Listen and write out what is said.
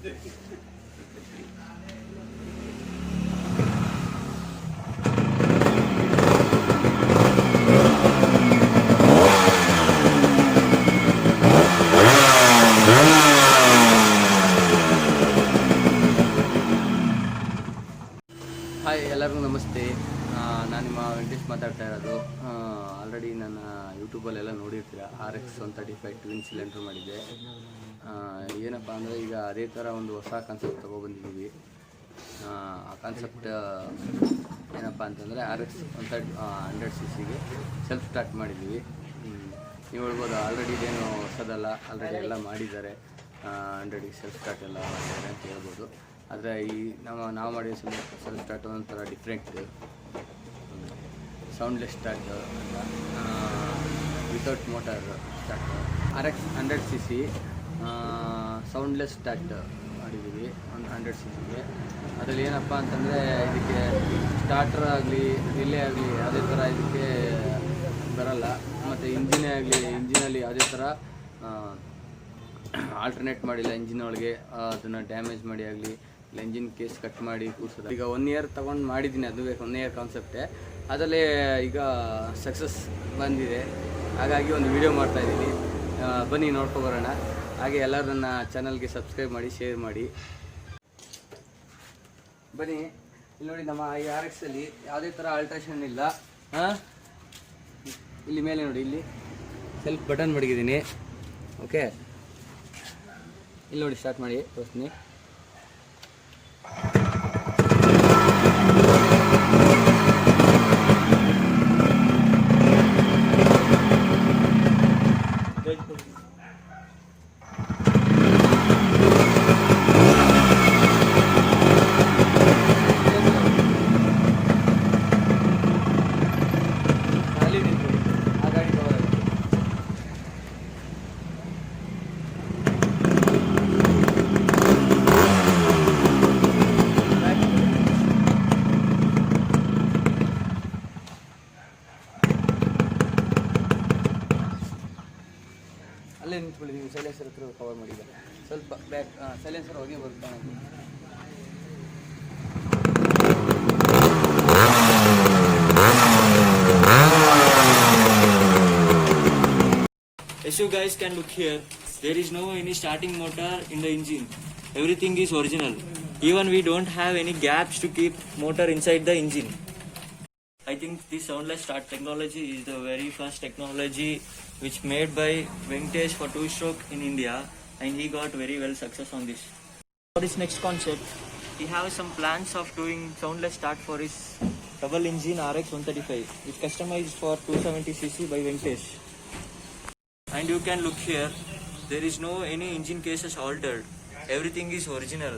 Hi, ಎಲ್ಲರಿಗೂ ನಮಸ್ತೆ. ನಾನು ನಿಮ್ಮ ವೆಂಕಟೇಶ್ ಮಾತಾಡ್ತಾ ಇರೋದು. ಆಲ್ರೆಡಿ ನನ್ನ ಯೂಟ್ಯೂಬಲ್ಲೆಲ್ಲ ನೋಡಿರ್ತೀರ. RX135 ಟ್ವಿನ್ ಸಿಲಿಂಡ್ರ್ ಮಾಡಿದ್ದೆ. ಏನಪ್ಪ ಅಂದರೆ ಈಗ ಅದೇ ಥರ ಒಂದು ಹೊಸ ಕಾನ್ಸೆಪ್ಟ್ ತೊಗೊಬಂದಿದ್ದೀವಿ. ಆ ಕಾನ್ಸೆಪ್ಟ್ ಏನಪ್ಪ ಅಂತಂದರೆ RX100 cc ಸೆಲ್ಫ್ ಸ್ಟಾರ್ಟ್ ಮಾಡಿದ್ದೀವಿ. ನೀವು ಹೇಳ್ಬೋದು ಆಲ್ರೆಡಿ ಇದೇನು ಹೊಸದಲ್ಲ, ಆಲ್ರೆಡಿ ಎಲ್ಲ ಮಾಡಿದ್ದಾರೆ. 100 ಸೆಲ್ಫ್ ಸ್ಟಾರ್ಟ್ ಎಲ್ಲ ಮಾಡಿದ್ದಾರೆ ಅಂತ ಹೇಳ್ಬೋದು. ಆದರೆ ಈ ನಾವು ಮಾಡಿರೋ ಸೆಲ್ಫ್ ಸ್ಟಾರ್ಟ್ ಒಂಥರ ಡಿಫ್ರೆಂಟ್, ಸೌಂಡ್ಲೆಸ್ ಸ್ಟಾರ್ಟ್ ಅಂತ, without motor start. RX100 cc soundless start ಮಾಡಿದ್ದೀವಿ 100 cc. ಅದರಲ್ಲಿ ಏನಪ್ಪ ಅಂತಂದರೆ ಇದಕ್ಕೆ ಸ್ಟಾರ್ಟರ್ ಆಗಲಿ ರಿಲೇ ಆಗಲಿ ಯಾವುದೇ ಥರ ಇದಕ್ಕೆ ಬರಲ್ಲ. ಮತ್ತು ಇಂಜಿನಲ್ಲಿ ಯಾವುದೇ ಥರ ಆಲ್ಟರ್ನೇಟ್ ಮಾಡಿಲ್ಲ. ಇಂಜಿನ್ ಒಳಗೆ ಅದನ್ನು ಡ್ಯಾಮೇಜ್ ಮಾಡಿ ಆಗಲಿ, ಇಲ್ಲ ಇಂಜಿನ್ ಕೇಸ್ ಕಟ್ ಮಾಡಿ ಕೂರಿಸೋದು. ಈಗ 1 year ತೊಗೊಂಡು ಮಾಡಿದ್ದೀನಿ, ಅದು 1 year ಕಾನ್ಸೆಪ್ಟೇ. ಅದರಲ್ಲೇ ಈಗ ಸಕ್ಸಸ್ ಬಂದಿದೆ. ಹಾಗಾಗಿ ಒಂದು ವಿಡಿಯೋ ಮಾಡ್ತಾಯಿದ್ದೀನಿ, ಬನ್ನಿ ನೋಡ್ಕೊಬರೋಣ. ಹಾಗೆ ಎಲ್ಲರೂ ನನ್ನ ಚಾನಲ್ಗೆ ಸಬ್ಸ್ಕ್ರೈಬ್ ಮಾಡಿ, ಶೇರ್ ಮಾಡಿ. ಬನ್ನಿ, ಇಲ್ಲಿ ನೋಡಿ, ನಮ್ಮ ಈ RX-ಅಲ್ಲಿ ಯಾವುದೇ ಥರ ಆಲ್ಟ್ರೇಷನ್ ಇಲ್ಲ. ಇಲ್ಲಿ ಮೇಲೆ ನೋಡಿ, ಇಲ್ಲಿ ಸೆಲ್ಫ್ ಬಟನ್ ಮಡಗಿದ್ದೀನಿ. ಓಕೆ, ಇಲ್ಲಿ ನೋಡಿ, ಸ್ಟಾರ್ಟ್ ಮಾಡಿ ತೋರಿಸ್ತೀನಿ. ಅಲ್ಲೇ ನಿಂತ್ಕೊಳ್ಳಿ, ನೀವು ಸೈಲೆನ್ಸರ್ ಹತ್ರ ಕವರ್ ಮಾಡಿದ್ದಾರೆ. ಸ್ವಲ್ಪ ಬ್ಯಾಕ್ ಸೈಲೆನ್ಸರ್ ಹೋಗಿ ಬರ್ತಾನೆ. As you guys can look here, there is no any starting motor in the engine. Everything is original. Even we don't have any gaps to keep motor inside the engine. I think this soundless start technology is the very first technology which made by Venkatesh for two-stroke in India, and he got very well success on this. For his next concept, he has some plans of doing soundless start for his double engine RX135, which customized for 270cc by Venkatesh. And you can look here, there is no any engine cases altered. Everything is original.